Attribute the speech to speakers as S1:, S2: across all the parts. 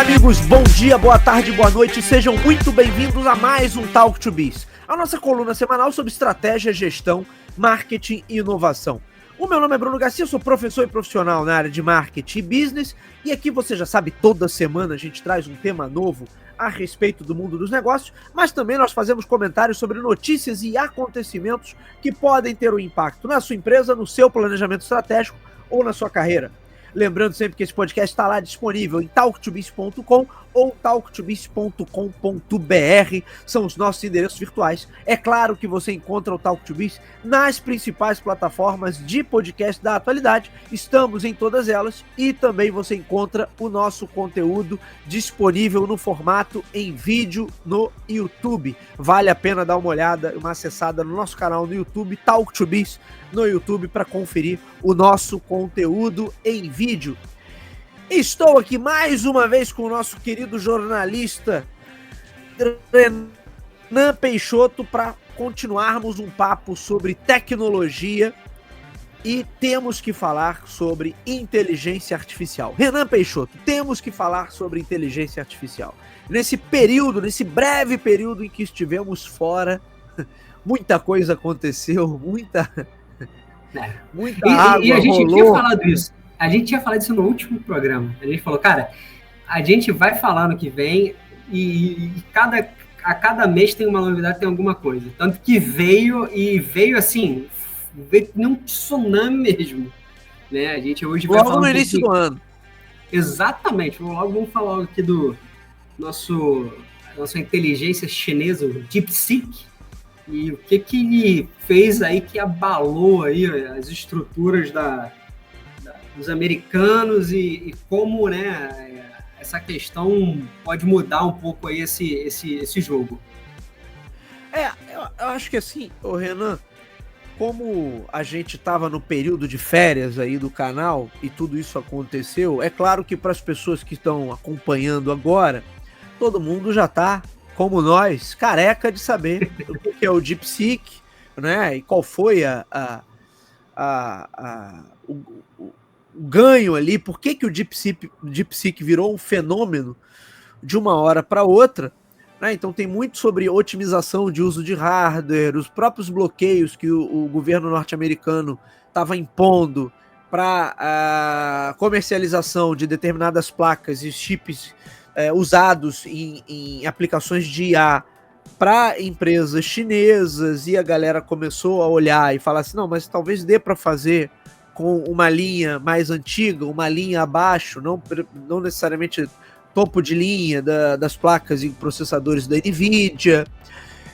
S1: amigos, bom dia, boa tarde, boa noite, sejam muito bem-vindos a mais um Talk to Biz, a nossa coluna semanal sobre estratégia, gestão, marketing e inovação. O meu nome é Bruno Garcia, sou professor e profissional na área de marketing e business, e aqui você já sabe, toda semana a gente traz um tema novo a respeito do mundo dos negócios, mas também nós fazemos comentários sobre notícias e acontecimentos que podem ter um impacto na sua empresa, no seu planejamento estratégico ou na sua carreira. Lembrando sempre que esse podcast está lá disponível em talktobiz.com ou talktobiz.com.br, são os nossos endereços virtuais. É claro que você encontra o Talk to Biz nas principais plataformas de podcast da atualidade, estamos em todas elas, e também você encontra o nosso conteúdo disponível no formato em vídeo no YouTube. Vale a pena dar uma olhada, uma acessada no nosso canal no YouTube, Talk to Biz no YouTube, para conferir o nosso conteúdo em vídeo. Estou aqui mais uma vez com o nosso querido jornalista Renan Peixoto para continuarmos um papo sobre tecnologia, e temos que falar sobre inteligência artificial. Renan Peixoto, temos que falar sobre inteligência artificial. Nesse período, nesse breve período em que estivemos fora, muita coisa aconteceu, muita água
S2: e a gente
S1: rolou.
S2: tinha falado isso. A gente tinha falado isso no último programa. A gente falou, cara, a gente vai falar no que vem e a cada mês tem uma novidade, tem alguma coisa. Tanto que veio assim, veio num tsunami mesmo. Né? A gente hoje vai falar
S1: no início do ano.
S2: Exatamente. Vamos falar aqui do nossa inteligência chinesa, o DeepSeek, e o que ele fez aí que abalou aí as estruturas dos americanos e como, né, essa questão pode mudar um pouco aí esse jogo.
S1: Eu acho que assim, ô Renan, como a gente estava no período de férias aí do canal e tudo isso aconteceu, é claro que para as pessoas que estão acompanhando agora, todo mundo já está, como nós, careca de saber o que é o DeepSeek, né, e qual foi o ganho ali, por que o DeepSeek virou um fenômeno de uma hora para outra, né? Então tem muito sobre otimização de uso de hardware, os próprios bloqueios que o governo norte-americano estava impondo para a comercialização de determinadas placas e chips usados em aplicações de IA para empresas chinesas, e a galera começou a olhar e falar assim, não, mas talvez dê para fazer com uma linha mais antiga, uma linha abaixo, não necessariamente topo de linha das placas e processadores da NVIDIA.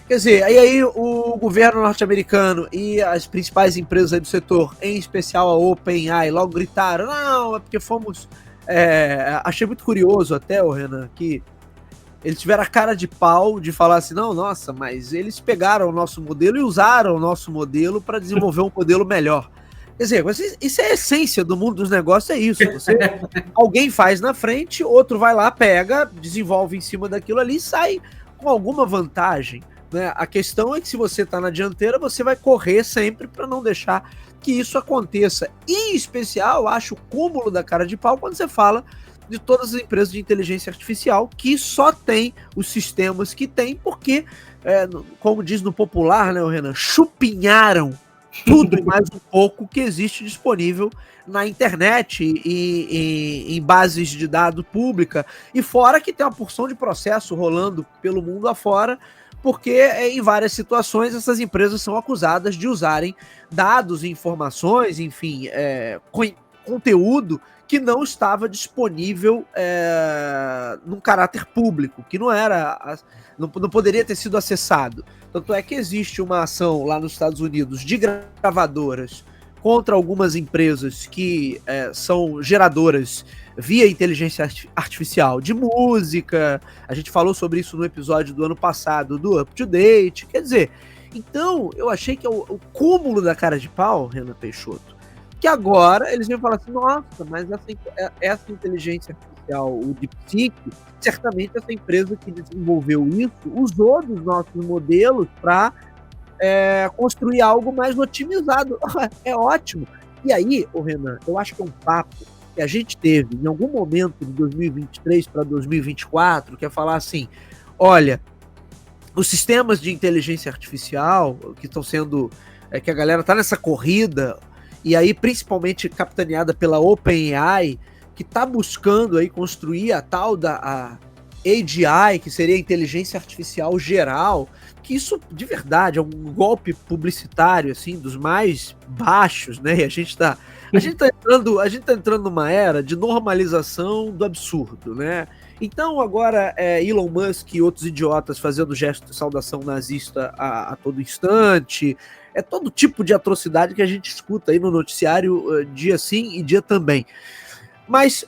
S1: Quer dizer, aí o governo norte-americano e as principais empresas aí do setor, em especial a OpenAI, logo gritaram, não, é porque fomos... achei muito curioso até, Renan, que eles tiveram a cara de pau de falar assim, não, nossa, mas eles pegaram o nosso modelo e usaram o nosso modelo para desenvolver um modelo melhor. Quer dizer, isso é a essência do mundo dos negócios, é isso. Alguém faz na frente, outro vai lá, pega, desenvolve em cima daquilo ali e sai com alguma vantagem, né? A questão é que se você está na dianteira, você vai correr sempre para não deixar que isso aconteça. E, em especial, eu acho o cúmulo da cara de pau quando você fala de todas as empresas de inteligência artificial que só tem os sistemas que tem, porque, como diz no popular, né, o Renan, chupinharam tudo e mais um pouco que existe disponível na internet e em bases de dados pública, e fora que tem uma porção de processo rolando pelo mundo afora, porque em várias situações essas empresas são acusadas de usarem dados e informações, enfim, conteúdo que não estava disponível num caráter público, que não poderia ter sido acessado. Tanto é que existe uma ação lá nos Estados Unidos de gravadoras contra algumas empresas que são geradoras via inteligência artificial de música. A gente falou sobre isso no episódio do ano passado do Up to Date. Quer dizer, então eu achei que o cúmulo da cara de pau, Renan Peixoto, que agora eles vêm falar assim, nossa, mas essa inteligência artificial, o DeepSeek, certamente essa empresa que desenvolveu isso usou dos nossos modelos para construir algo mais otimizado. É ótimo. E aí, Renan, eu acho que é um papo que a gente teve em algum momento de 2023 para 2024, que é falar assim, olha, os sistemas de inteligência artificial que estão sendo, que a galera tá nessa corrida, e aí principalmente capitaneada pela OpenAI, que está buscando aí construir a tal da AGI, que seria a inteligência artificial geral, que isso de verdade é um golpe publicitário assim dos mais baixos, né? E a gente tá entrando numa era de normalização do absurdo, né? Então agora Elon Musk e outros idiotas fazendo gesto de saudação nazista a todo instante, é todo tipo de atrocidade que a gente escuta aí no noticiário dia sim e dia também. Mas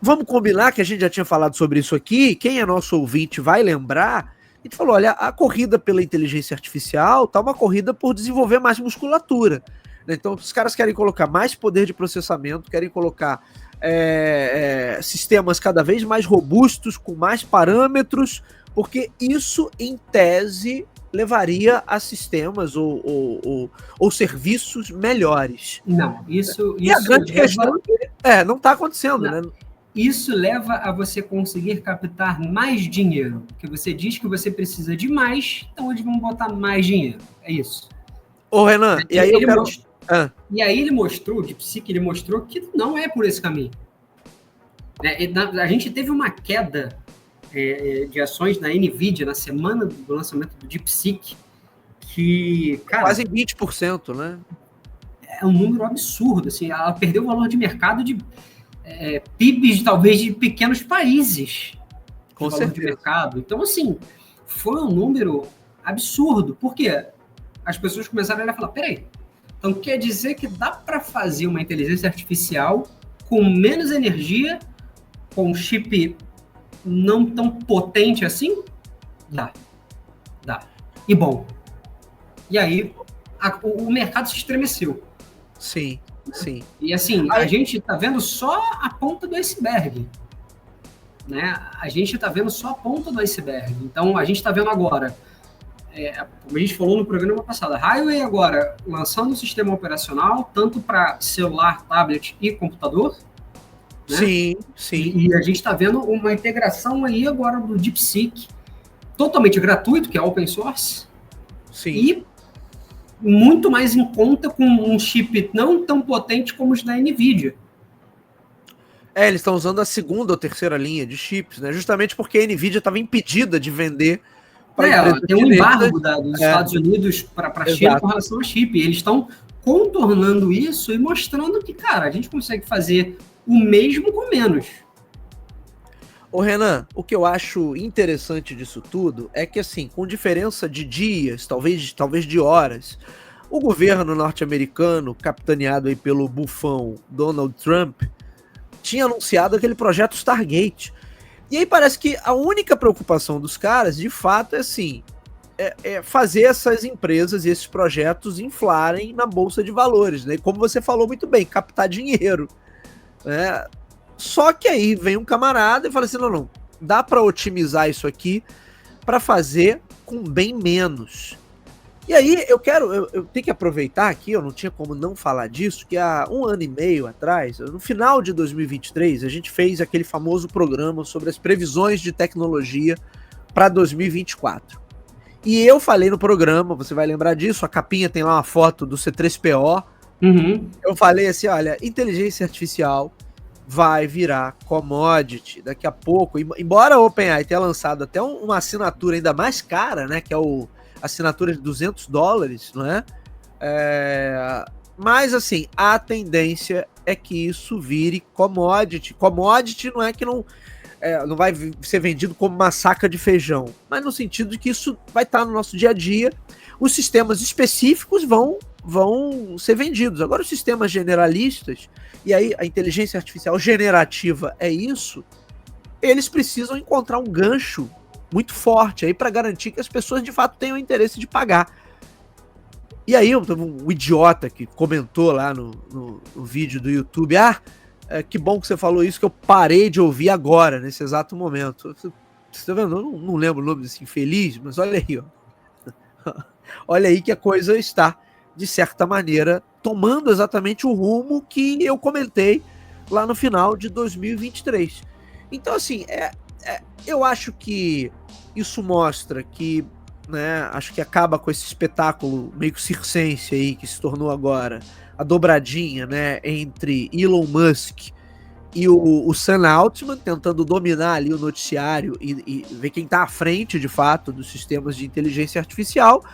S1: vamos combinar que a gente já tinha falado sobre isso aqui, quem é nosso ouvinte vai lembrar, a gente falou, olha, a corrida pela inteligência artificial tá uma corrida por desenvolver mais musculatura. Né? Então os caras querem colocar mais poder de processamento, querem colocar sistemas cada vez mais robustos, com mais parâmetros, porque isso, em tese, levaria a sistemas ou serviços melhores.
S2: Não, isso
S1: a grande questão não está acontecendo, não. Né?
S2: Isso leva a você conseguir captar mais dinheiro, porque você diz que você precisa de mais, então eles vão botar mais dinheiro. É isso.
S1: Ô, Renan, e aí
S2: E aí ele mostrou, o DeepSeek, ele mostrou que não é por esse caminho. A gente teve uma queda de ações na NVIDIA na semana do lançamento do DeepSeek, que, cara...
S1: Quase 20%, né?
S2: É um número absurdo, assim, ela perdeu o valor de mercado de PIBs, talvez, de pequenos países.
S1: Com certeza.
S2: De mercado. Então, assim, foi um número absurdo, porque as pessoas começaram a olhar e falar, peraí, então quer dizer que dá para fazer uma inteligência artificial com menos energia, com um chip não tão potente assim? Dá. E bom. E aí, o mercado se estremeceu.
S1: Sim.
S2: E assim, a gente está vendo só a ponta do iceberg. Né? A gente está vendo só a ponta do iceberg. Então, a gente está vendo agora, como a gente falou no programa passado, a Highway agora lançando um sistema operacional, tanto para celular, tablet e computador. Né?
S1: Sim.
S2: E a gente está vendo uma integração aí agora do DeepSeek, totalmente gratuito, que é open source.
S1: Sim.
S2: E muito mais em conta com um chip não tão potente como os da NVIDIA.
S1: Eles estão usando a segunda ou terceira linha de chips, né? Justamente porque a NVIDIA estava impedida de vender para
S2: tem um embargo dos Estados Unidos para a China com relação a chip. E eles estão contornando isso e mostrando que, cara, a gente consegue fazer o mesmo com menos.
S1: Ô Renan, o que eu acho interessante disso tudo é que, assim, com diferença de dias, talvez de horas, o governo norte-americano, capitaneado aí pelo bufão Donald Trump, tinha anunciado aquele projeto Stargate. E aí parece que a única preocupação dos caras, de fato, é assim, fazer essas empresas e esses projetos inflarem na bolsa de valores, né? E como você falou muito bem, captar dinheiro, né? Só que aí vem um camarada e fala assim, não, dá para otimizar isso aqui para fazer com bem menos. E aí eu tenho que aproveitar aqui, eu não tinha como não falar disso, que há 1 ano e meio atrás, no final de 2023, a gente fez aquele famoso programa sobre as previsões de tecnologia para 2024. E eu falei no programa, você vai lembrar disso, a capinha tem lá uma foto do C3PO.
S2: Uhum.
S1: Eu falei assim, olha, inteligência artificial vai virar commodity daqui a pouco, embora a OpenAI tenha lançado até uma assinatura ainda mais cara, né, que é a assinatura de $200, não é? Mas assim, a tendência é que isso vire commodity. Commodity não é que não vai ser vendido como uma saca de feijão, mas no sentido de que isso vai estar no nosso dia a dia, os sistemas específicos vão ser vendidos. Agora, os sistemas generalistas, e aí a inteligência artificial generativa é isso, eles precisam encontrar um gancho muito forte aí para garantir que as pessoas de fato tenham interesse de pagar. E aí um idiota que comentou lá no vídeo do YouTube, que bom que você falou isso, que eu parei de ouvir agora, nesse exato momento. Você tá vendo? Eu não lembro o nome desse infeliz, mas olha aí, ó. Olha aí que a coisa está, de certa maneira, tomando exatamente o rumo que eu comentei lá no final de 2023. Então, assim, eu acho que isso mostra que, né, acho que acaba com esse espetáculo meio que circense aí que se tornou agora a dobradinha, né, entre Elon Musk e o Sam Altman, tentando dominar ali o noticiário e ver quem está à frente, de fato, dos sistemas de inteligência artificial,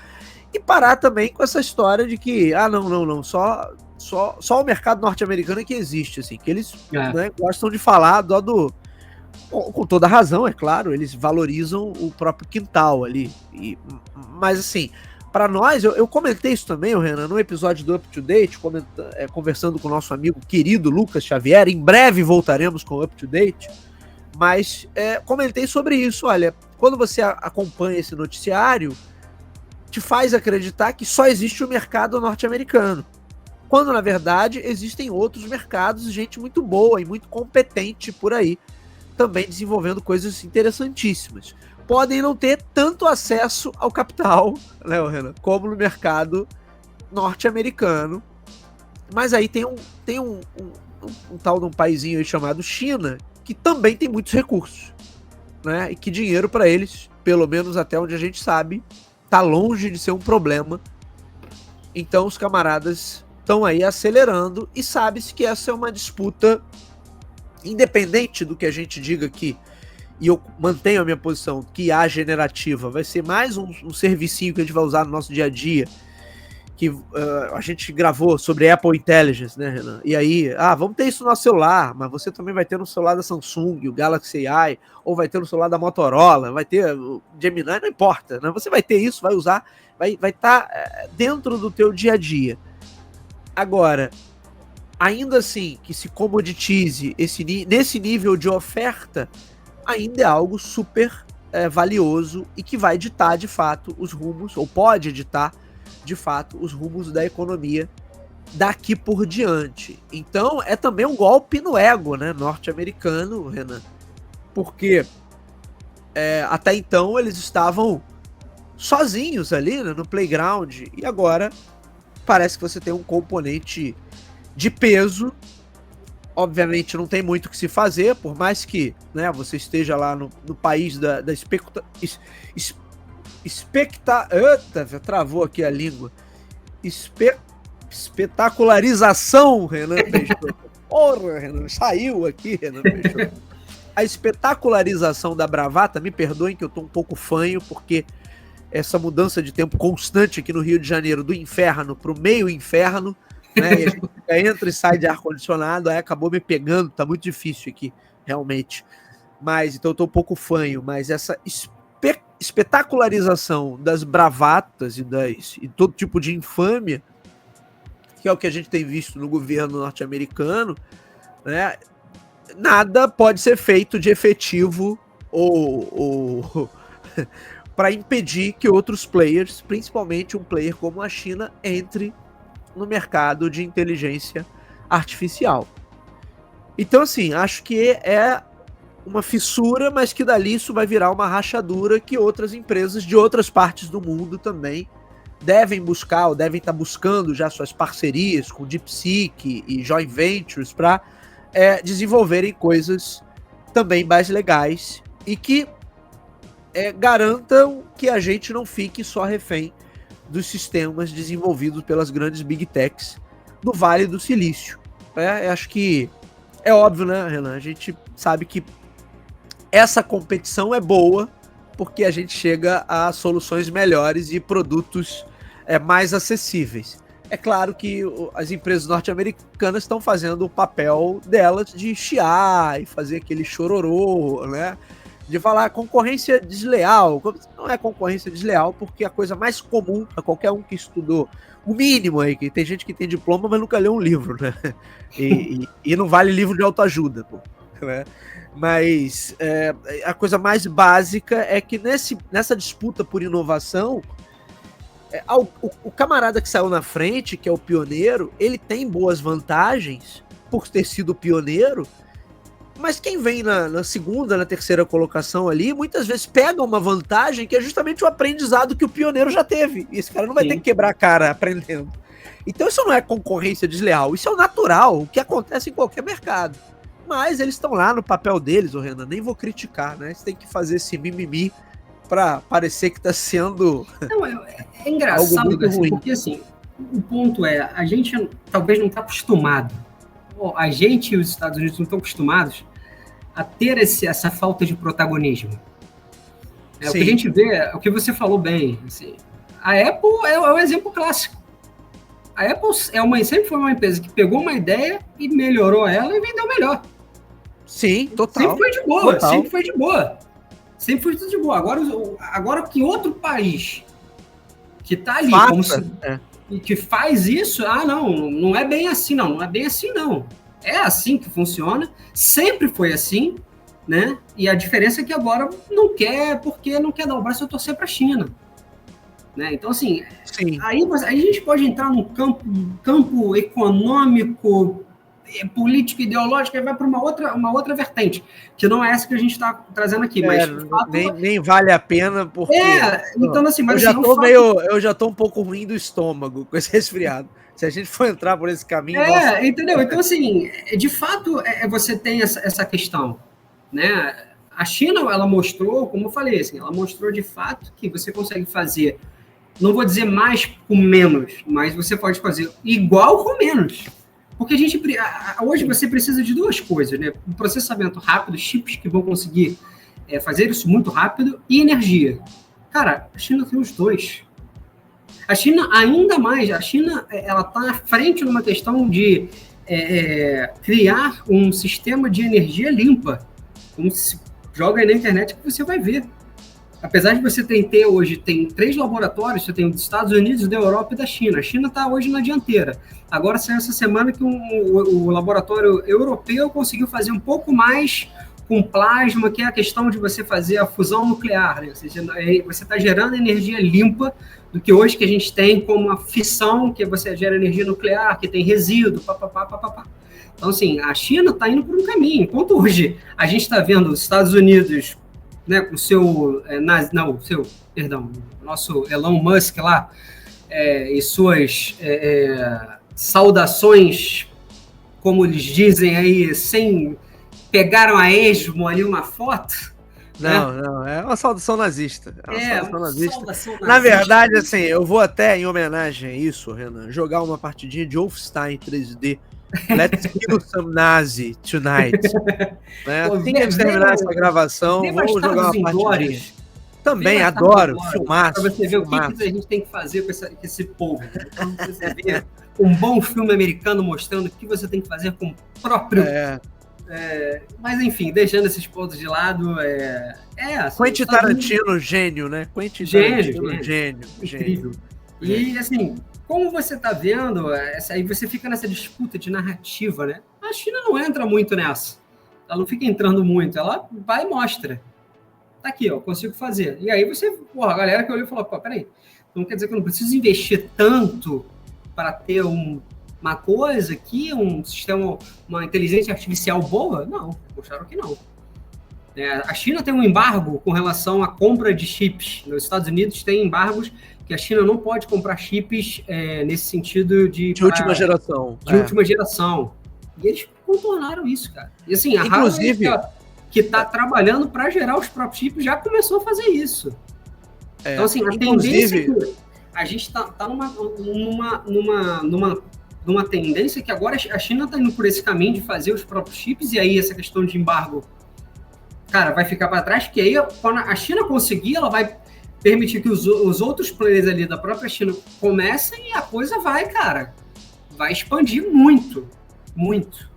S1: e parar também com essa história de que, não, só o mercado norte-americano é que existe, assim, que eles né, gostam de falar com toda razão, é claro, eles valorizam o próprio quintal ali, mas assim, para nós, eu comentei isso também, Renan, no episódio do Up to Date, conversando com o nosso amigo querido Lucas Xavier, em breve voltaremos com o Up to Date, mas comentei sobre isso, olha, quando você acompanha esse noticiário, te faz acreditar que só existe o mercado norte-americano, quando na verdade existem outros mercados, gente muito boa e muito competente por aí, também desenvolvendo coisas interessantíssimas. Podem não ter tanto acesso ao capital, né, Renan, como no mercado norte-americano. Mas aí tem um tal de um paizinho aí chamado China, que também tem muitos recursos, né? E que dinheiro para eles, pelo menos até onde a gente sabe, tá longe de ser um problema. Então os camaradas estão aí acelerando e sabe-se que essa é uma disputa independente do que a gente diga aqui, e eu mantenho a minha posição, que a generativa vai ser mais um servicinho que a gente vai usar no nosso dia a dia, que a gente gravou sobre Apple Intelligence, né, Renan? E aí, vamos ter isso no nosso celular, mas você também vai ter no celular da Samsung, o Galaxy AI, ou vai ter no celular da Motorola, vai ter o Gemini, não importa, né? Você vai ter isso, vai usar, vai estar dentro do teu dia a dia. Agora, ainda assim, que se comoditize nesse nível de oferta, ainda é algo super valioso e que vai ditar, de fato, os rumos, ou pode ditar, de fato, os rumos da economia daqui por diante. Então, é também um golpe no ego, né, norte-americano, Renan, porque até então eles estavam sozinhos ali, né, no playground, e agora parece que você tem um componente de peso. Obviamente não tem muito o que se fazer, por mais que, né, você esteja lá no país da Eita, travou aqui a língua. Espetacularização, Renan Peixoto. Porra, Renan, saiu aqui, Renan Peixoto. A espetacularização da bravata, me perdoem que eu tô um pouco fanho, porque essa mudança de tempo constante aqui no Rio de Janeiro, do inferno pro meio inferno, né, e a gente entra e sai de ar-condicionado, aí acabou me pegando, tá muito difícil aqui, realmente. Mas, então eu tô um pouco fanho, mas essa espetacularização das bravatas e todo tipo de infâmia, que é o que a gente tem visto no governo norte-americano, né, nada pode ser feito de efetivo ou para impedir que outros players, principalmente um player como a China, entre no mercado de inteligência artificial. Então, assim, acho que é uma fissura, mas que dali isso vai virar uma rachadura que outras empresas de outras partes do mundo também devem buscar, ou devem estar buscando já suas parcerias com DeepSeek e Joint Ventures para desenvolverem coisas também mais legais e que garantam que a gente não fique só refém dos sistemas desenvolvidos pelas grandes Big Techs do Vale do Silício. Acho que é óbvio, né, Renan? A gente sabe que essa competição é boa porque a gente chega a soluções melhores e produtos mais acessíveis. É claro que as empresas norte-americanas estão fazendo o papel delas de chiar e fazer aquele chororô, né? De falar concorrência desleal. Não é concorrência desleal, porque a coisa mais comum para qualquer um que estudou, o mínimo aí, que tem gente que tem diploma, mas nunca leu um livro, né? E não vale livro de autoajuda, pô, né? Mas a coisa mais básica é que nessa disputa por inovação, o camarada que saiu na frente, que é o pioneiro, ele tem boas vantagens por ter sido pioneiro, mas quem vem na segunda, na terceira colocação ali, muitas vezes pega uma vantagem que é justamente o aprendizado que o pioneiro já teve. E esse cara não vai ter que quebrar a cara aprendendo. Então isso não é concorrência desleal, isso é o natural, o que acontece em qualquer mercado. Mas eles estão lá no papel deles, ô Renan, nem vou criticar, né? Você tem que fazer esse mimimi para parecer que está sendo
S2: não, é engraçado, Garcia, porque assim, o ponto é, a gente talvez não está acostumado, a gente e os Estados Unidos não estão acostumados a ter essa falta de protagonismo. O que a gente vê, é o que você falou bem, assim, a Apple é o exemplo clássico. A Apple sempre foi uma empresa que pegou uma ideia e melhorou ela e vendeu melhor.
S1: Sim, total.
S2: Sempre foi de boa, total. Sempre foi de boa. Sempre foi tudo de boa. Agora que outro país que tá ali, que faz isso, não é bem assim, não é bem assim, não. É assim que funciona, sempre foi assim, né? E a diferença é que agora não quer, porque não quer dar o braço a torcer para a China. Né? Então, assim, aí a gente pode entrar num campo econômico, político, ideológico, e vai para uma outra vertente, que não é essa que a gente está trazendo aqui. Mas, fato,
S1: nem vale a pena, porque...
S2: então, assim, mas
S1: eu já tô um pouco ruim do estômago com esse resfriado. Se a gente for entrar por esse caminho...
S2: entendeu? Então, assim, de fato, você tem essa questão, né? A China, ela mostrou, como eu falei, assim, ela mostrou de fato que você consegue fazer, não vou dizer mais com menos, mas você pode fazer igual com menos. Porque hoje você precisa de duas coisas, né? Um processamento rápido, chips que vão conseguir fazer isso muito rápido, e energia. Cara, a China tem os dois. A China, ainda mais, ela está à frente numa questão de criar um sistema de energia limpa. Como se joga aí na internet que você vai ver. Apesar de você hoje tem 3 laboratórios, você tem os Estados Unidos, da Europa e da China. A China está hoje na dianteira. Agora saiu essa semana que o laboratório europeu conseguiu fazer um pouco mais com plasma, que é a questão de você fazer a fusão nuclear. Né? Ou seja, você está gerando energia limpa do que hoje que a gente tem como a fissão, que você gera energia nuclear, que tem resíduo, papapá. Então, assim, a China está indo por um caminho. Enquanto hoje a gente está vendo os Estados Unidos, né, com o nosso Elon Musk lá, e suas saudações, como eles dizem aí, pegaram a esmo ali uma foto.
S1: Não, é uma saudação nazista. Saudação nazista. Na verdade, assim, eu vou até, em homenagem a isso, Renan, jogar uma partidinha de Wolfenstein 3D. Let's kill some Nazi tonight. Né? Assim que a gente terminar essa gravação, vamos jogar uma partidinha. Também adoro filmar.
S2: Para você ver o que a gente tem que fazer com esse povo. Então, você vê um bom filme americano mostrando o que você tem que fazer com o próprio... mas, enfim, deixando esses pontos de lado, assim,
S1: Quentin Tarantino, gênio, né? Quentin Tarantino, gênio.
S2: Incrível. E, assim, como você está vendo, aí você fica nessa disputa de narrativa, né? A China não entra muito nessa. Ela não fica entrando muito. Ela vai e mostra. Tá aqui, ó, consigo fazer. E aí a galera que olhou e falou, peraí, não quer dizer que eu não preciso investir tanto para ter uma coisa aqui, um sistema, uma inteligência artificial boa? Não, mostraram que não. A China tem um embargo com relação à compra de chips. Nos Estados Unidos tem embargos que a China não pode comprar chips nesse sentido de
S1: última geração.
S2: Última geração. E eles contornaram isso, cara. E assim, a
S1: inclusive,
S2: Huawei, que está trabalhando para gerar os próprios chips, já começou a fazer isso. Então, assim, a tendência a gente está numa tendência que agora a China está indo por esse caminho de fazer os próprios chips, e aí essa questão de embargo, cara, vai ficar para trás, porque aí quando a China conseguir, ela vai permitir que os outros players ali da própria China comecem, e a coisa vai expandir muito, muito.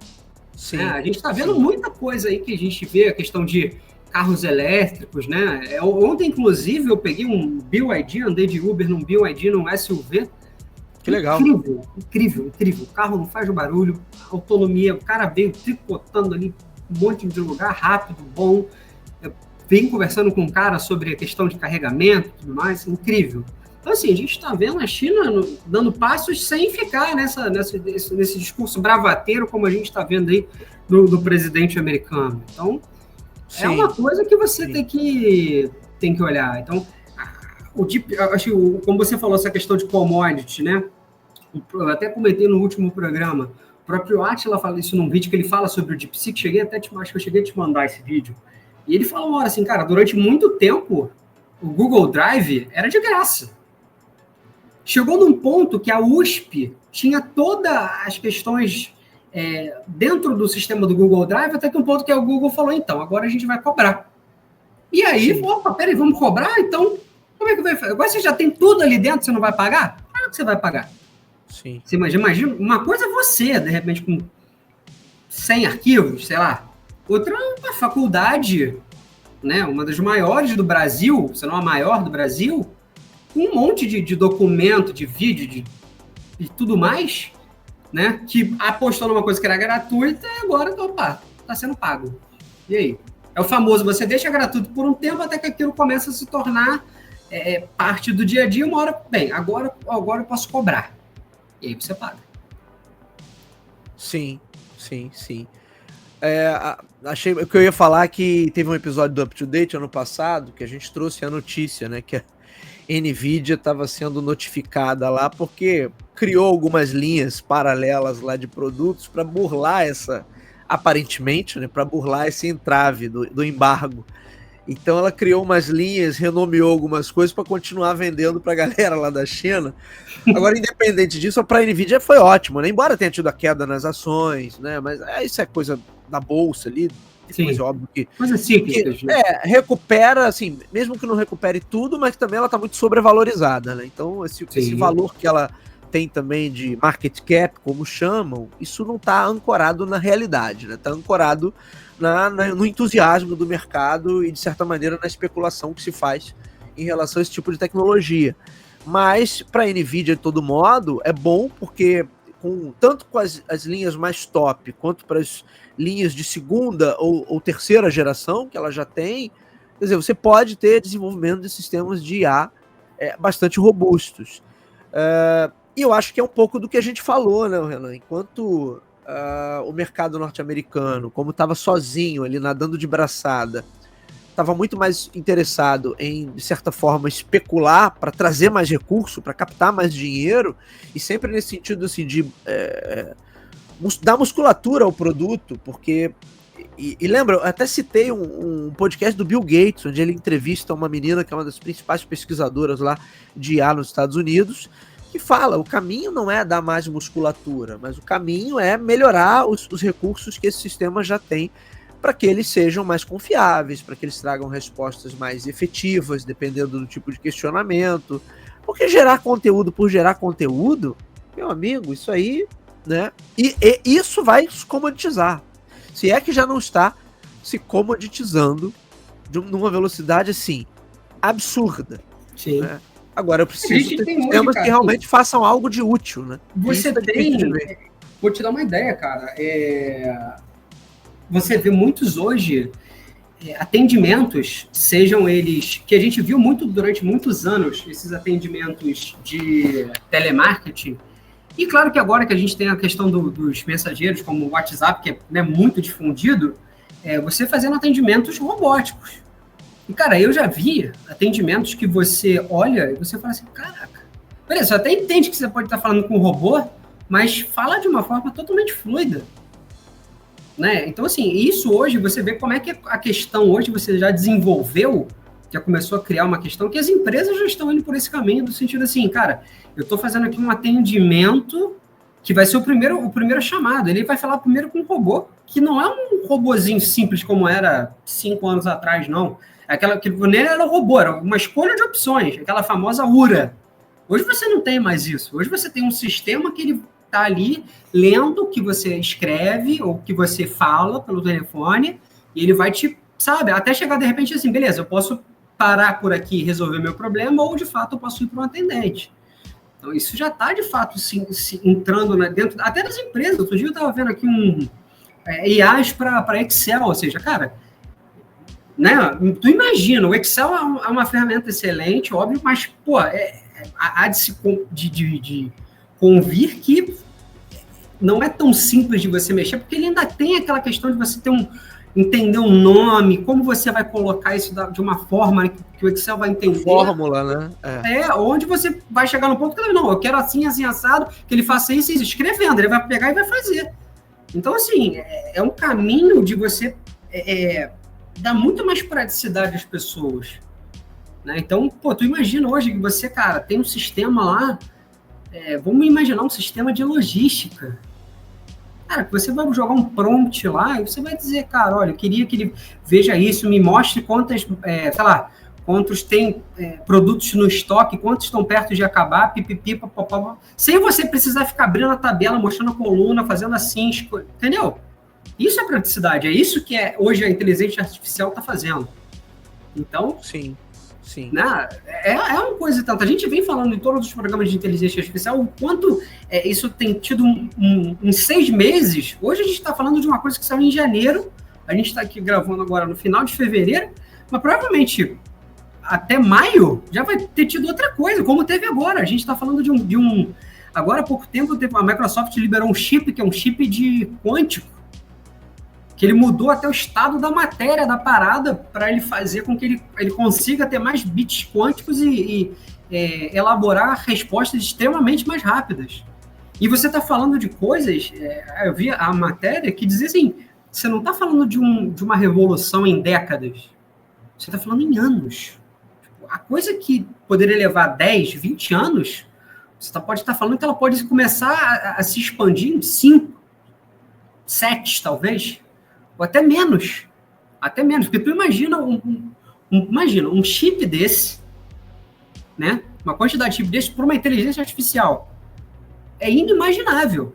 S1: Sim,
S2: a gente está vendo muita coisa aí que a gente vê, a questão de carros elétricos, né? Ontem, inclusive, eu peguei um BYD, andei de Uber num BYD, num SUV.
S1: Que legal.
S2: Incrível. O carro não faz barulho, autonomia, o cara veio tricotando ali um monte de lugar, rápido, bom. Eu vim conversando com um cara sobre a questão de carregamento e tudo mais, incrível. Então, assim, a gente está vendo a China dando passos sem ficar nesse discurso bravateiro, como a gente está vendo aí do presidente americano. Então, é uma coisa que você tem que olhar. Então, acho que, como você falou, essa questão de commodity, né? Eu até comentei no último programa, o próprio Átila fala isso num vídeo que ele fala sobre o DeepSeek, acho que eu cheguei a te mandar esse vídeo, e ele fala uma hora assim, cara, durante muito tempo, o Google Drive era de graça. Chegou num ponto que a USP tinha todas as questões dentro do sistema do Google Drive, até que um ponto que o Google falou, então, agora a gente vai cobrar. E aí, opa, peraí, vamos cobrar? Então, como é que vai fazer? Agora você já tem tudo ali dentro, você não vai pagar? Claro que você vai pagar.
S1: Sim.
S2: Você imagina, uma coisa é você, de repente, com 100 arquivos, sei lá. Outra é uma faculdade, né, uma das maiores do Brasil, se não a maior do Brasil, com um monte de documento, de vídeo, de tudo mais, né, que apostou numa coisa que era gratuita e agora, opa, tá sendo pago. E aí? É o famoso, você deixa gratuito por um tempo até que aquilo começa a se tornar parte do dia a dia, uma hora, bem, agora eu posso cobrar. E aí você paga.
S1: Sim. Achei que eu ia falar que teve um episódio do Up to Date ano passado que a gente trouxe a notícia, né, que a NVIDIA estava sendo notificada lá porque criou algumas linhas paralelas lá de produtos para burlar aparentemente, né, para burlar esse entrave do embargo. Então ela criou umas linhas, renomeou algumas coisas para continuar vendendo para a galera lá da China. Agora, independente disso, para a NVIDIA foi ótimo, né? Embora tenha tido a queda nas ações, né? Mas isso é coisa da bolsa ali. Mas óbvio que recupera, assim, mesmo que não recupere tudo, mas também ela está muito sobrevalorizada, né? Então esse valor que ela tem também de market cap, como chamam, isso não está ancorado na realidade, né? Está ancorado no entusiasmo do mercado e, de certa maneira, na especulação que se faz em relação a esse tipo de tecnologia. Mas, para a NVIDIA, de todo modo, é bom porque, tanto com as linhas mais top, quanto para as linhas de segunda ou terceira geração, que ela já tem, quer dizer, você pode ter desenvolvimento de sistemas de IA bastante robustos. E eu acho que é um pouco do que a gente falou, né, Renan? Enquanto o mercado norte-americano, como estava sozinho ali, nadando de braçada, estava muito mais interessado em, de certa forma, especular para trazer mais recurso, para captar mais dinheiro, e sempre nesse sentido assim, de dar musculatura ao produto, porque... E lembra, eu até citei um podcast do Bill Gates, onde ele entrevista uma menina que é uma das principais pesquisadoras lá de IA nos Estados Unidos, que fala, o caminho não é dar mais musculatura, mas o caminho é melhorar os recursos que esse sistema já tem para que eles sejam mais confiáveis, para que eles tragam respostas mais efetivas, dependendo do tipo de questionamento. Porque gerar conteúdo por gerar conteúdo, meu amigo, isso aí, né? E isso vai se comoditizar. Se é que já não está se comoditizando numa velocidade, assim, absurda.
S2: Sim.
S1: Né? Agora eu preciso ter sistemas que realmente façam algo de útil, né?
S2: Você tem... Vou te dar uma ideia, cara. Você vê muitos hoje atendimentos, sejam eles... Que a gente viu muito durante muitos anos, esses atendimentos de telemarketing. E claro que agora que a gente tem a questão dos mensageiros, como o WhatsApp, que é, né, muito difundido, você fazendo atendimentos robóticos. E, cara, eu já vi atendimentos que você olha e você fala assim, caraca, beleza, você até entende que você pode estar falando com um robô, mas fala de uma forma totalmente fluida. Né? Então, assim, isso hoje, você vê como é que a questão hoje você já desenvolveu, já começou a criar uma questão que as empresas já estão indo por esse caminho, no sentido assim, cara, eu estou fazendo aqui um atendimento que vai ser o primeiro chamado. Ele vai falar primeiro com um robô, que não é um robozinho simples como era 5 anos atrás, não. Que nem era um robô, era uma escolha de opções, aquela famosa URA. Hoje você não tem mais isso. Hoje você tem um sistema que ele está ali lendo o que você escreve ou que você fala pelo telefone e ele vai te, sabe, até chegar de repente assim, beleza, eu posso parar por aqui e resolver meu problema ou de fato eu posso ir para um atendente. Então isso já está de fato se entrando dentro, até das empresas. Outro dia eu estava vendo aqui IAs para Excel, ou seja, cara, né? Tu imagina, o Excel é uma ferramenta excelente, óbvio, mas, pô, há de convir que não é tão simples de você mexer, porque ele ainda tem aquela questão de você ter entender um nome, como você vai colocar isso de uma forma que o Excel vai entender.
S1: Fórmula, né?
S2: Onde você vai chegar no ponto que não, eu quero assim, assim, assado, que ele faça isso, escrevendo, ele vai pegar e vai fazer. Então, assim, é um caminho de você dar muito mais praticidade às pessoas. Né? Então, pô, tu imagina hoje que você, cara, tem um sistema lá, vamos imaginar um sistema de logística. Cara, que você vai jogar um prompt lá e você vai dizer, cara, olha, eu queria que ele veja isso, me mostre quantos tem produtos no estoque, quantos estão perto de acabar, pipipi, papapá, sem você precisar ficar abrindo a tabela, mostrando a coluna, fazendo assim, entendeu? Isso é praticidade, é isso que hoje a inteligência artificial está fazendo. Então,
S1: sim.
S2: Né, é uma coisa e tanto. A gente vem falando em todos os programas de inteligência artificial o quanto isso tem tido em 6 meses. Hoje a gente está falando de uma coisa que saiu em janeiro, a gente está aqui gravando agora no final de fevereiro, mas provavelmente até maio já vai ter tido outra coisa, como teve agora. A gente está falando de um... Agora há pouco tempo a Microsoft liberou um chip, que é um chip de quântico, que ele mudou até o estado da matéria da parada para ele fazer com que ele consiga ter mais bits quânticos e elaborar respostas extremamente mais rápidas. E você está falando de coisas, eu vi a matéria que dizia assim, você não está falando de uma revolução em décadas, você está falando em anos. A coisa que poderia levar 10, 20 anos, você pode estar falando que ela pode começar a se expandir em 5, 7 talvez, ou até menos, porque tu imagina um chip desse, né? Uma quantidade de chip desse para uma inteligência artificial é inimaginável.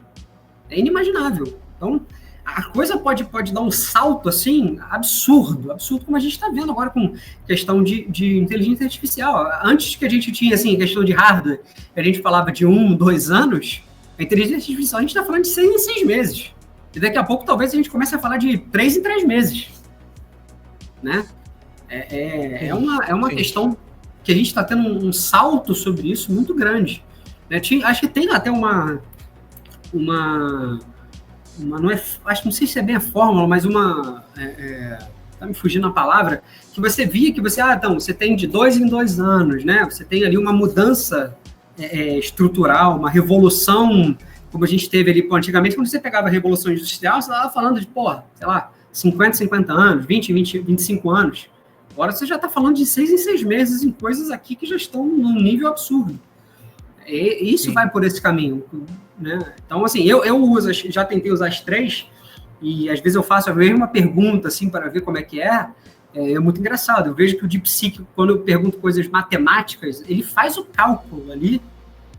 S2: Então, a coisa pode dar um salto assim absurdo, como a gente está vendo agora com questão de inteligência artificial. Antes que a gente tinha assim questão de hardware, a gente falava de 1, 2 anos, a inteligência artificial a gente está falando de 6 em 6 meses. E daqui a pouco, talvez, a gente comece a falar de 3 em 3 meses. Né? É uma questão que a gente está tendo um salto sobre isso muito grande. Né? Acho que tem até uma não sei se é bem a fórmula, mas tá me fugindo a palavra, que você via que você tem de 2 em 2 anos, né? Você tem ali uma mudança estrutural, uma revolução, como a gente teve ali, antigamente, quando você pegava a Revolução Industrial, você estava falando de, 50 anos, 20, 25 anos. Agora você já está falando de 6 em 6 meses em coisas aqui que já estão num nível absurdo. E isso vai por esse caminho, né? Então, assim, eu já tentei usar as 3, e às vezes eu faço a mesma pergunta, assim, para ver como é que é muito engraçado. Eu vejo que o DeepSeek, quando eu pergunto coisas matemáticas, ele faz o cálculo ali,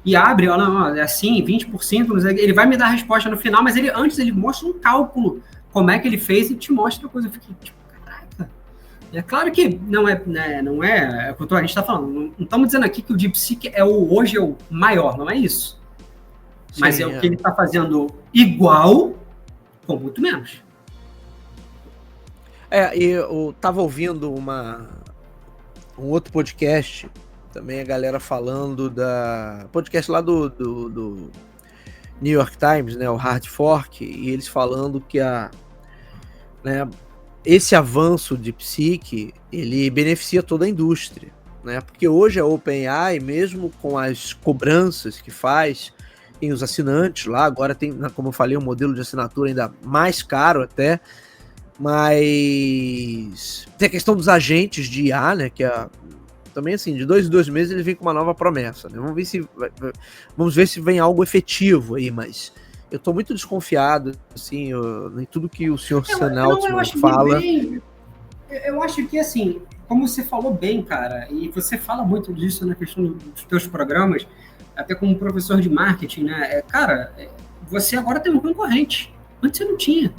S2: e abre, é assim, 20%, ele vai me dar a resposta no final, mas antes ele mostra um cálculo, como é que ele fez, e te mostra a coisa. Eu fiquei tipo, caraca. É claro que não é o que a gente está falando, não estamos dizendo aqui que o DeepSeek hoje é o maior, não é isso. Sim, mas o que ele está fazendo igual, com muito menos.
S1: Eu estava ouvindo um outro podcast, também a galera falando podcast lá do New York Times, né, o Hard Fork, e eles falando que esse avanço de DeepSeek, ele beneficia toda a indústria, né, porque hoje a OpenAI, mesmo com as cobranças que faz, tem os assinantes lá, agora tem, como eu falei, um modelo de assinatura ainda mais caro até, mas tem a questão dos agentes de IA, né, que também assim, de 2 em 2 meses ele vem com uma nova promessa, né? Vamos ver se vem algo efetivo aí, mas eu tô muito desconfiado, assim, em tudo que o senhor Altman fala.
S2: Eu acho que, assim, como você falou bem, cara, e você fala muito disso na questão dos teus programas, até como professor de marketing, né? Você agora tem um concorrente. Antes você não tinha.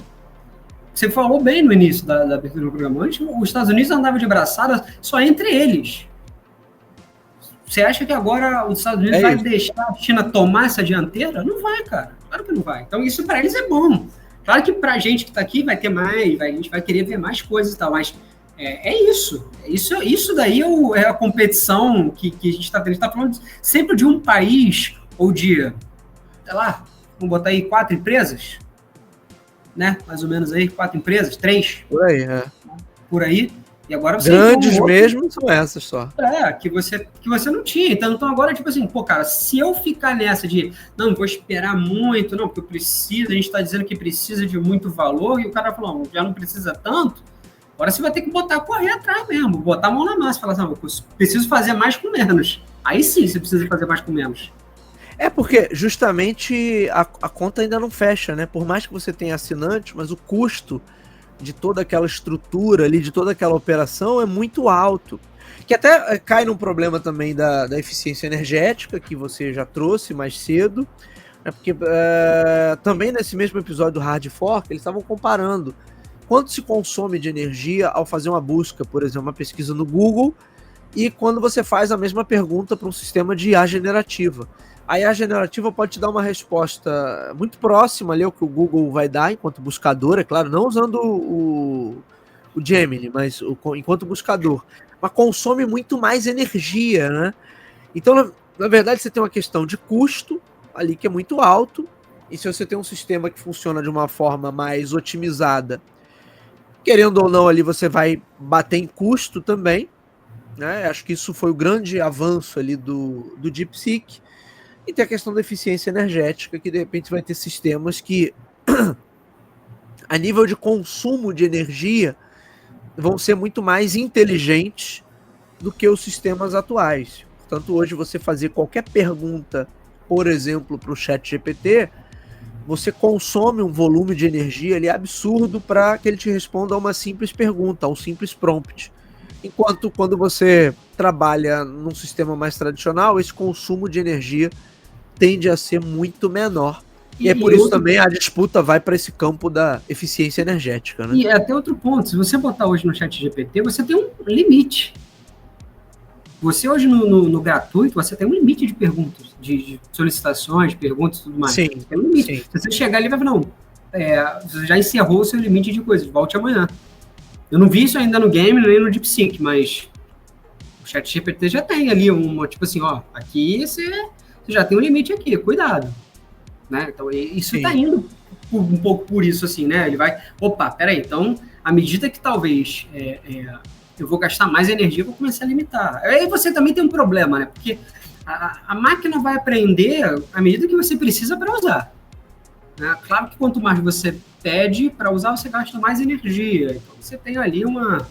S2: Você falou bem no início da abertura do programa. Antes, os Estados Unidos andavam de braçada só entre eles. Você acha que agora os Estados Unidos vai deixar a China tomar essa dianteira? Não vai, cara. Claro que não vai. Então, isso para eles é bom. Claro que pra gente que tá aqui vai ter mais, a gente vai querer ver mais coisas e tal, mas isso daí é a competição que a gente tá tendo. A gente tá falando sempre de um país ou de, sei lá, vamos botar aí 4 empresas, né? Mais ou menos aí, 4 empresas, 3?
S1: Por aí, é.
S2: Por aí. E agora você
S1: grandes mesmo são essas só.
S2: Que você não tinha. Então agora, tipo assim, pô, cara, se eu ficar nessa de não vou esperar muito, não, porque eu preciso, a gente tá dizendo que precisa de muito valor, e o cara falou, já não precisa tanto, agora você vai ter que correr atrás mesmo, botar a mão na massa, falar assim, eu preciso fazer mais com menos. Aí sim você precisa fazer mais com menos.
S1: É porque justamente a conta ainda não fecha, né? Por mais que você tenha assinante, mas o custo de toda aquela estrutura ali, de toda aquela operação é muito alto. Que até cai num problema também da eficiência energética, que você já trouxe mais cedo, né? Porque também nesse mesmo episódio do Hard Fork, eles estavam comparando quanto se consome de energia ao fazer uma busca, por exemplo, uma pesquisa no Google, e quando você faz a mesma pergunta para um sistema de IA generativa. A IA generativa pode te dar uma resposta muito próxima ali ao que o Google vai dar enquanto buscador, é claro, não usando o Gemini, mas enquanto buscador. Mas consome muito mais energia, né? Então, na verdade, você tem uma questão de custo ali que é muito alto, e se você tem um sistema que funciona de uma forma mais otimizada, querendo ou não, ali você vai bater em custo também, né? Acho que isso foi o grande avanço ali do DeepSeek. E tem a questão da eficiência energética, que de repente vai ter sistemas que, a nível de consumo de energia, vão ser muito mais inteligentes do que os sistemas atuais. Portanto, hoje você fazer qualquer pergunta, por exemplo, para o ChatGPT, você consome um volume de energia ali absurdo para que ele te responda a uma simples pergunta, a um simples prompt. Enquanto quando você trabalha num sistema mais tradicional, esse consumo de energia tende a ser muito menor. E é por isso também a disputa vai para esse campo da eficiência energética, né?
S2: E até outro ponto, se você botar hoje no ChatGPT, você tem um limite. Você hoje no gratuito, você tem um limite de perguntas, de solicitações, perguntas e tudo mais.
S1: Sim,
S2: tem um limite.
S1: Sim.
S2: Se você chegar ali e vai falar, não, você já encerrou o seu limite de coisas, volte amanhã. Eu não vi isso ainda no game, nem no DeepSeek, mas o ChatGPT já tem ali tipo assim, ó, aqui você já tem um limite aqui, cuidado. Né? Então, isso está indo um pouco por isso, assim, né? Ele vai, opa, peraí, então, à medida que talvez eu vou gastar mais energia, eu vou começar a limitar. Aí você também tem um problema, né? Porque a máquina vai aprender à medida que você precisa para usar. Né? Claro que quanto mais você pede para usar, você gasta mais energia. Então, você tem ali uma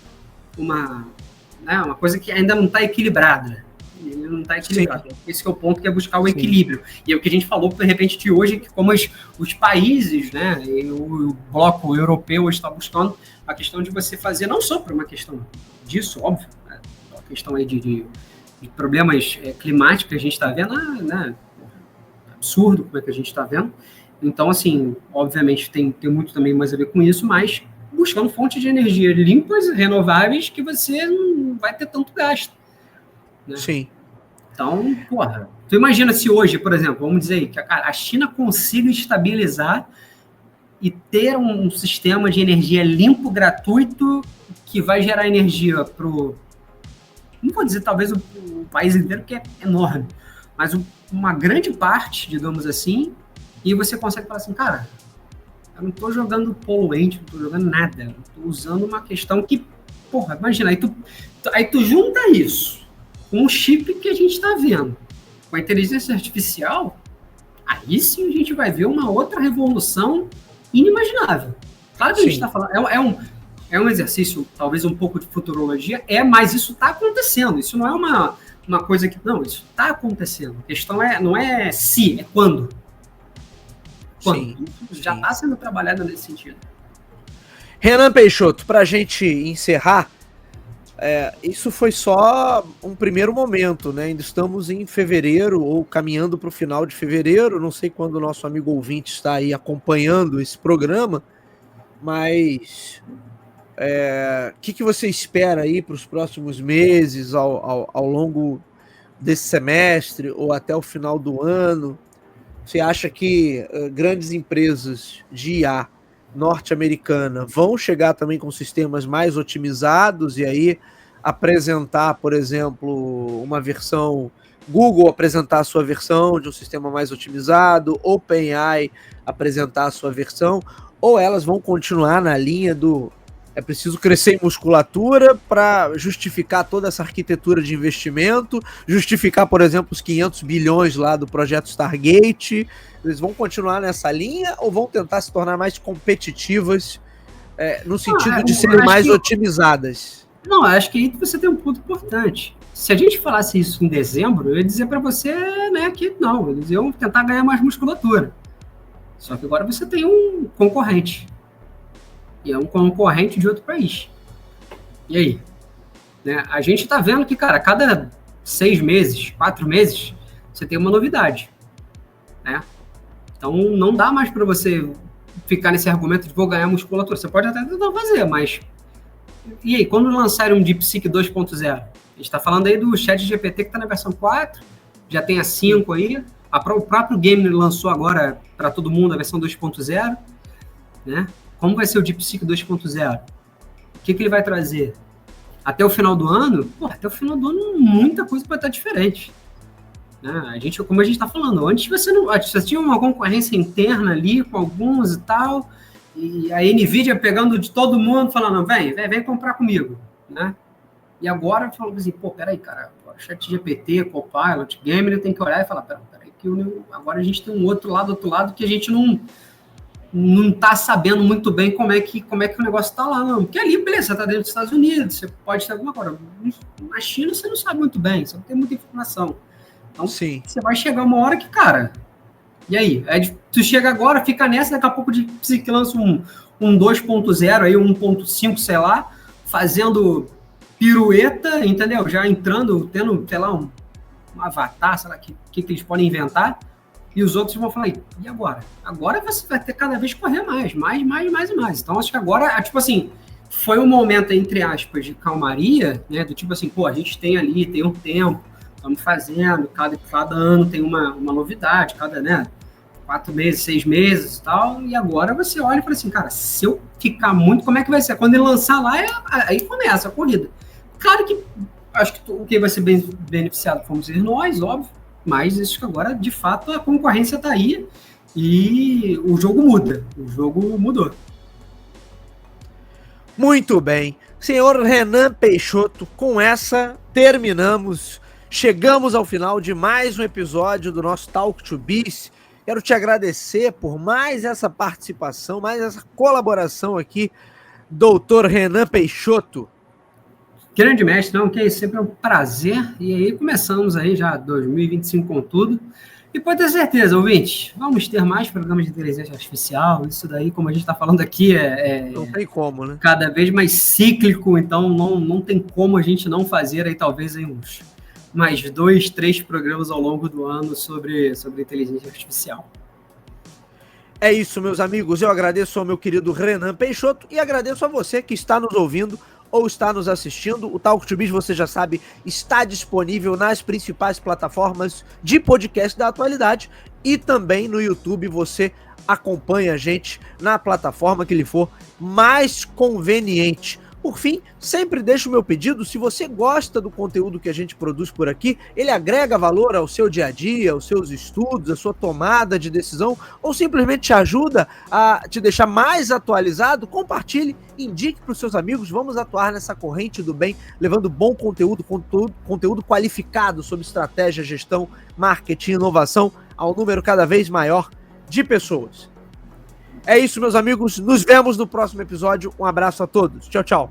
S2: coisa que ainda não está equilibrada. Ele não está equilibrado. Sim. Esse é o ponto, que é buscar o equilíbrio. E é o que a gente falou, de repente, de hoje, que como os países, né, e o bloco europeu hoje está buscando a questão de você fazer, não só por uma questão disso, óbvio, né, uma questão aí de problemas climáticos que a gente está vendo, né, absurdo como é que a gente está vendo. Então, assim, obviamente tem muito também mais a ver com isso, mas buscando fontes de energia limpas, renováveis, que você não vai ter tanto gasto. Né?
S1: Sim.
S2: Então, porra, tu imagina se hoje, por exemplo, vamos dizer aí, que a China consiga estabilizar e ter um sistema de energia limpo, gratuito, que vai gerar energia pro, não vou dizer talvez o país inteiro, que é enorme, mas uma grande parte, digamos assim, e você consegue falar assim, cara, eu não tô jogando poluente, não tô jogando nada, eu tô usando uma questão que, porra, imagina, aí tu junta isso com um chip que a gente está vendo, com a inteligência artificial, aí sim a gente vai ver uma outra revolução inimaginável. Claro que a gente está falando, é um exercício, talvez um pouco de futurologia, mas isso está acontecendo, isso não é uma coisa que, não, isso está acontecendo, a questão não é se, é quando. Sim, isso já está sendo trabalhado nesse sentido.
S1: Renan Peixoto, para a gente encerrar, isso foi só um primeiro momento, né? Ainda estamos em fevereiro, ou caminhando para o final de fevereiro. Não sei quando o nosso amigo ouvinte está aí acompanhando esse programa, mas o que você espera aí para os próximos meses, ao longo desse semestre, ou até o final do ano? Você acha que grandes empresas de IA norte-americana vão chegar também com sistemas mais otimizados e aí apresentar, por exemplo, uma versão, Google apresentar a sua versão de um sistema mais otimizado, OpenAI apresentar a sua versão, ou elas vão continuar na linha do é preciso crescer em musculatura para justificar toda essa arquitetura de investimento, justificar, por exemplo, os 500 bilhões lá do projeto Stargate. Eles vão continuar nessa linha ou vão tentar se tornar mais competitivas no sentido de serem mais otimizadas?
S2: Não, acho que aí você tem um ponto importante. Se a gente falasse isso em dezembro, eu ia dizer para você, né, que não, eles iam tentar ganhar mais musculatura. Só que agora você tem um concorrente. E é um concorrente de outro país. E aí? Né? A gente tá vendo que, cara, a cada 6 meses, 4 meses, você tem uma novidade. Né? Então, não dá mais para você ficar nesse argumento de vou ganhar musculatura. Você pode até tentar fazer, mas... E aí, quando lançarem um DeepSeek 2.0? A gente tá falando aí do ChatGPT que tá na versão 4, já tem a 5 aí, o próprio game lançou agora para todo mundo a versão 2.0, né? Como vai ser o DeepSeek 2.0? O que ele vai trazer? Até o final do ano? Até o final do ano muita coisa vai estar diferente. Né? Como a gente está falando, antes você tinha uma concorrência interna ali com alguns e tal, e a NVIDIA pegando de todo mundo, falando, vem comprar comigo. Né? E agora, falando assim, peraí, cara, ChatGPT, Copilot, Gamer, tem que olhar e falar, peraí, que agora a gente tem um outro lado que a gente não tá sabendo muito bem como é que o negócio tá lá, não. Porque ali, beleza, você tá dentro dos Estados Unidos, você pode ter alguma coisa. Na China você não sabe muito bem, você não tem muita informação. Então,
S1: sim,
S2: você vai chegar uma hora que, cara, e aí? Tu chega agora, fica nessa, daqui a pouco você lança um 2.0 aí, 1.5, sei lá, fazendo pirueta, entendeu? Já entrando, tendo, sei lá, um avatar, sei lá, que eles podem inventar. E os outros vão falar, e agora? Agora você vai ter cada vez correr mais. Então, acho que agora, tipo assim, foi um momento, entre aspas, de calmaria, né? Do tipo assim, a gente tem um tempo, estamos fazendo, cada ano tem uma novidade, né? 4 meses, 6 meses e tal. E agora você olha e fala assim, cara, se eu ficar muito, como é que vai ser? Quando ele lançar lá, aí começa a corrida. Claro que acho que o que vai ser bem beneficiado vamos ser nós, óbvio. Mas acho que agora, de fato, a concorrência está aí e o jogo muda. O jogo mudou.
S1: Muito bem. Senhor Renan Peixoto, com essa terminamos. Chegamos ao final de mais um episódio do nosso Talk to Biz. Quero te agradecer por mais essa participação, mais essa colaboração aqui, doutor Renan Peixoto.
S2: Grande mestre, não, que é sempre um prazer. E aí começamos aí já 2025 com tudo. E pode ter certeza, ouvintes, vamos ter mais programas de inteligência artificial. Isso daí, como a gente está falando aqui,
S1: não tem como, né?
S2: Cada vez mais cíclico, então não tem como a gente não fazer aí talvez aí uns mais 2, 3 programas ao longo do ano sobre inteligência artificial.
S1: É isso, meus amigos. Eu agradeço ao meu querido Renan Peixoto e agradeço a você que está nos ouvindo ou está nos assistindo. O Talk to Biz, você já sabe, está disponível nas principais plataformas de podcast da atualidade e também no YouTube. Você acompanha a gente na plataforma que lhe for mais conveniente. Por fim, sempre deixo o meu pedido, se você gosta do conteúdo que a gente produz por aqui, ele agrega valor ao seu dia a dia, aos seus estudos, à sua tomada de decisão, ou simplesmente te ajuda a te deixar mais atualizado, compartilhe, indique para os seus amigos, vamos atuar nessa corrente do bem, levando bom conteúdo qualificado sobre estratégia, gestão, marketing, inovação, ao número cada vez maior de pessoas. É isso, meus amigos. Nos vemos no próximo episódio. Um abraço a todos. Tchau, tchau.